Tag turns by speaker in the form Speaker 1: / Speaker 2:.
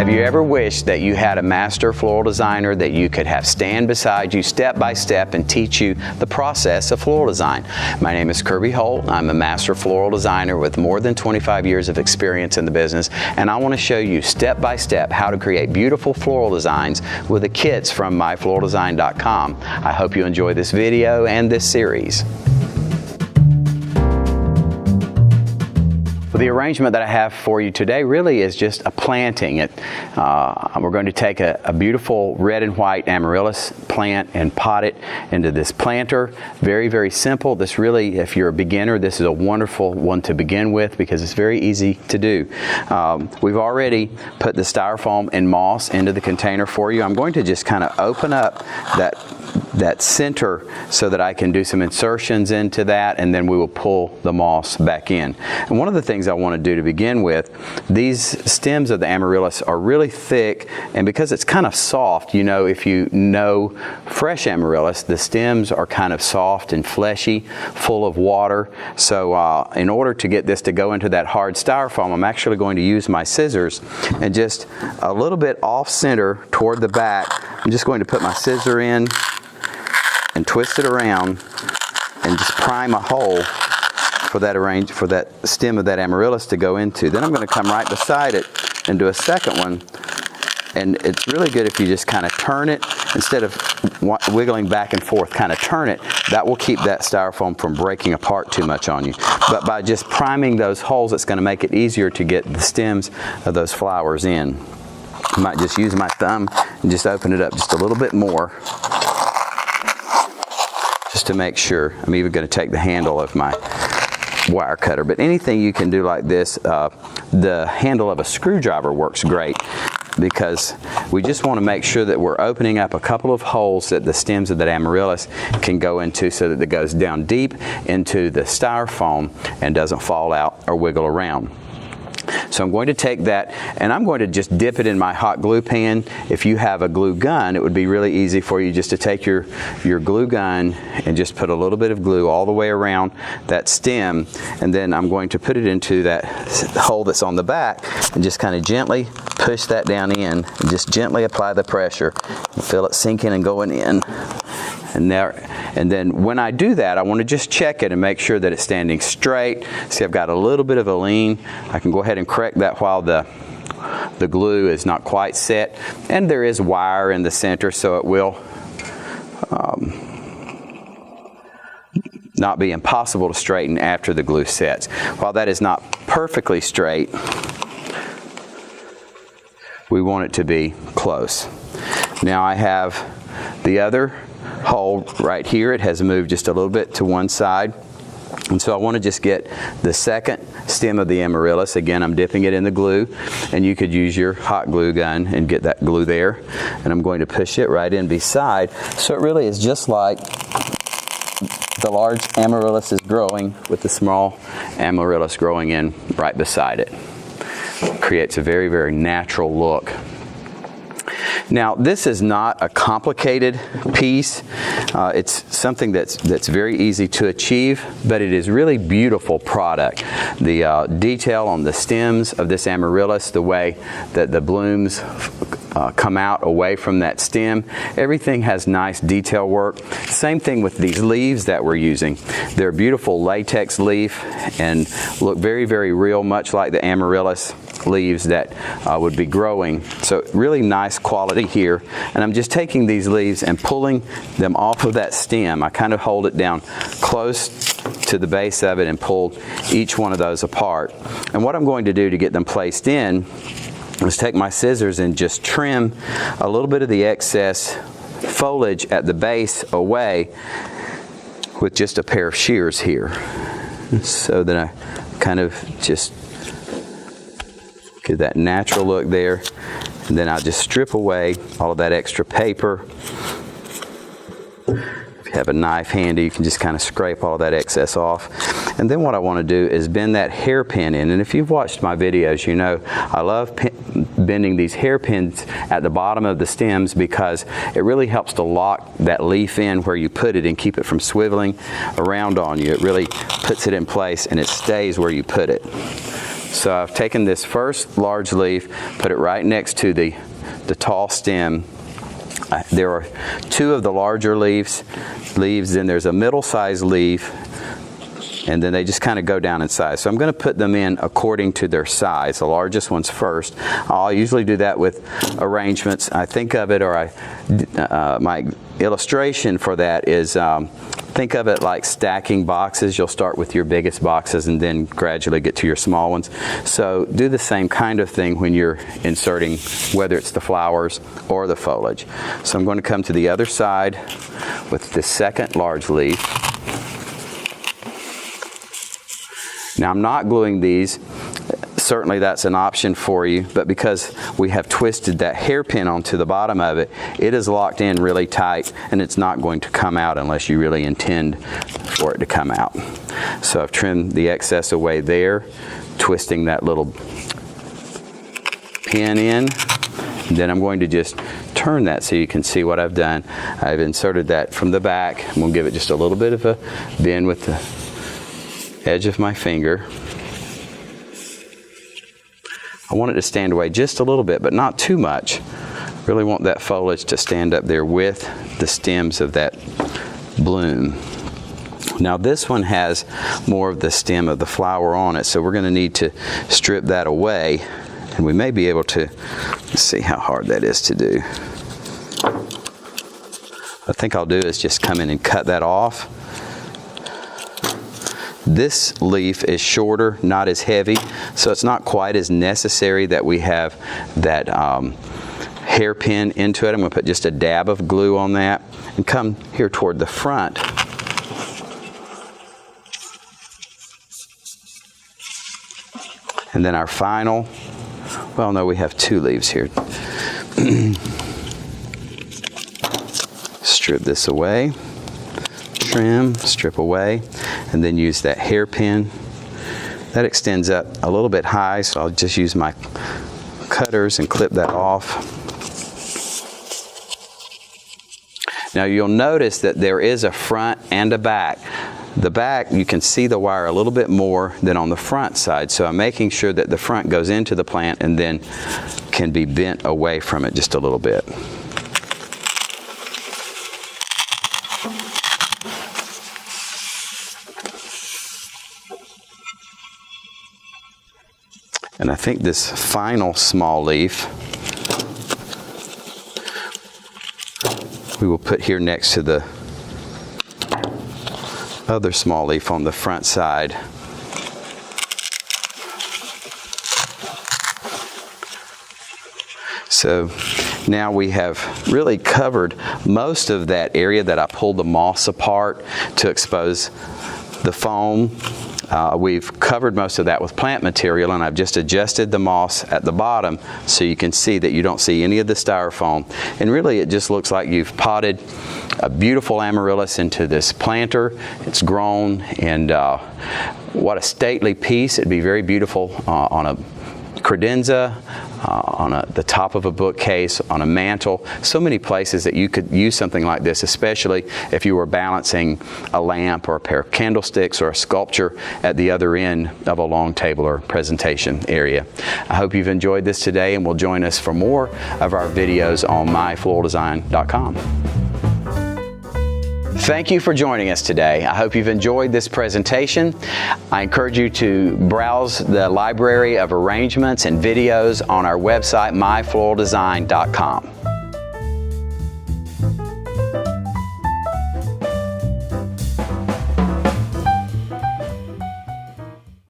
Speaker 1: Have you ever wished that you had a master floral designer that you could have stand beside you step by step and teach you the process of floral design? My name is Kirby Holt. I'm a master floral designer with more than 25 years of experience in the business, and I want to show you step by step how to create beautiful floral designs with the kits from myfloraldesign.com. I hope you enjoy this video and this series. Well, the arrangement that I have for you today really is just a planting. We're going to take a beautiful red and white amaryllis plant and pot it into this planter. Very, very simple. This really, if you're a beginner, this is a wonderful one to begin with because it's very easy to do. We've already put the styrofoam and moss into the container for you. I'm going to just kind of open up that center so that I can do some insertions into that, and then we will pull the moss back in. And one of the things I want to do to begin with, these stems of the amaryllis are really thick, and because it's kind of soft, you know, if you know fresh amaryllis, the stems are kind of soft and fleshy, full of water. So in order to get this to go into that hard styrofoam, I'm actually going to use my scissors and just a little bit off center toward the back. I'm just going to put my scissor in and twist it around and just prime a hole for that stem of that amaryllis to go into. Then I'm going to come right beside it and do a second one. And it's really good if you just kind of turn it instead of wiggling back and forth, kind of turn it. That will keep that styrofoam from breaking apart too much on you. But by just priming those holes, it's going to make it easier to get the stems of those flowers in. I might just use my thumb and just open it up just a little bit more, just to make sure. I'm even going to take the handle of my wire cutter, but anything you can do like this, the handle of a screwdriver works great because we just want to make sure that we're opening up a couple of holes that the stems of that amaryllis can go into so that it goes down deep into the styrofoam and doesn't fall out or wiggle around. So I'm going to take that and I'm going to just dip it in my hot glue pan. If you have a glue gun, it would be really easy for you just to take your glue gun and just put a little bit of glue all the way around that stem, and then I'm going to put it into that hole that's on the back and just kind of gently push that down in and just gently apply the pressure. Feel it sinking and going in. And then when I do that, I want to just check it and make sure that it's standing straight. See, I've got a little bit of a lean. I can go ahead and correct that while the glue is not quite set. And there is wire in the center, so it will not be impossible to straighten after the glue sets. While that is not perfectly straight, we want it to be close. Now I have the other hole right here. It has moved just a little bit to one side, and so I want to just get the second stem of the amaryllis. Again, I'm dipping it in the glue, and you could use your hot glue gun and get that glue there, and I'm going to push it right in beside, so it really is just like the large amaryllis is growing with the small amaryllis growing in right beside it. Creates a very, very natural look. Now, this is not a complicated piece. It's something that's very easy to achieve, but it is really beautiful product. The detail on the stems of this amaryllis, the way that the blooms come out away from that stem, everything has nice detail work. Same thing with these leaves that we're using. They're beautiful latex leaf and look very, very real, much like the amaryllis leaves that would be growing. So really nice quality here. And I'm just taking these leaves and pulling them off of that stem. I kind of hold it down close to the base of it and pull each one of those apart. And what I'm going to do to get them placed in is take my scissors and just trim a little bit of the excess foliage at the base away with just a pair of shears here, so that I kind of just get that natural look there, and then I'll just strip away all of that extra paper. If you have a knife handy, you can just kind of scrape all of that excess off. And then what I want to do is bend that hairpin in. And if you've watched my videos, you know I love bending these hairpins at the bottom of the stems because it really helps to lock that leaf in where you put it and keep it from swiveling around on you. It really puts it in place and it stays where you put it. So I've taken this first large leaf, put it right next to the tall stem. There are two of the larger leaves, then there's a middle-sized leaf, and then they just kind of go down in size. So I'm going to put them in according to their size. The largest one's first. I'll usually do that with arrangements. I think of it, or my illustration for that is, think of it like stacking boxes. You'll start with your biggest boxes and then gradually get to your small ones. So do the same kind of thing when you're inserting, whether it's the flowers or the foliage. So I'm going to come to the other side with the second large leaf. Now I'm not gluing these. Certainly that's an option for you, but because we have twisted that hairpin onto the bottom of it, it is locked in really tight and it's not going to come out unless you really intend for it to come out. So I've trimmed the excess away there, twisting that little pin in. And then I'm going to just turn that so you can see what I've done. I've inserted that from the back. I'm going to give it just a little bit of a bend with the edge of my finger. I want it to stand away just a little bit, but not too much. Really want that foliage to stand up there with the stems of that bloom. Now this one has more of the stem of the flower on it, so we're going to need to strip that away, and we may be able to, let's see how hard that is to do. What I think I'll do is just come in and cut that off. This leaf is shorter, not as heavy, so it's not quite as necessary that we have that hairpin into it. I'm going to put just a dab of glue on that and come here toward the front. And then our final, well no, we have two leaves here. Strip this away. Trim, strip away, and then use that hairpin. That extends up a little bit high, so I'll just use my cutters and clip that off. Now you'll notice that there is a front and a back. The back, you can see the wire a little bit more than on the front side, so I'm making sure that the front goes into the plant and then can be bent away from it just a little bit. And I think this final small leaf we will put here next to the other small leaf on the front side. So now we have really covered most of that area that I pulled the moss apart to expose the foam. We've covered most of that with plant material, and I've just adjusted the moss at the bottom so you can see that you don't see any of the styrofoam. And really it just looks like you've potted a beautiful amaryllis into this planter. It's grown, and what a stately piece. It'd be very beautiful on a credenza, on the top of a bookcase, on a mantle. So many places that you could use something like this, especially if you were balancing a lamp or a pair of candlesticks or a sculpture at the other end of a long table or presentation area. I hope you've enjoyed this today and will join us for more of our videos on myfloraldesign.com. Thank you for joining us today. I hope you've enjoyed this presentation. I encourage you to browse the library of arrangements and videos on our website, myfloraldesign.com.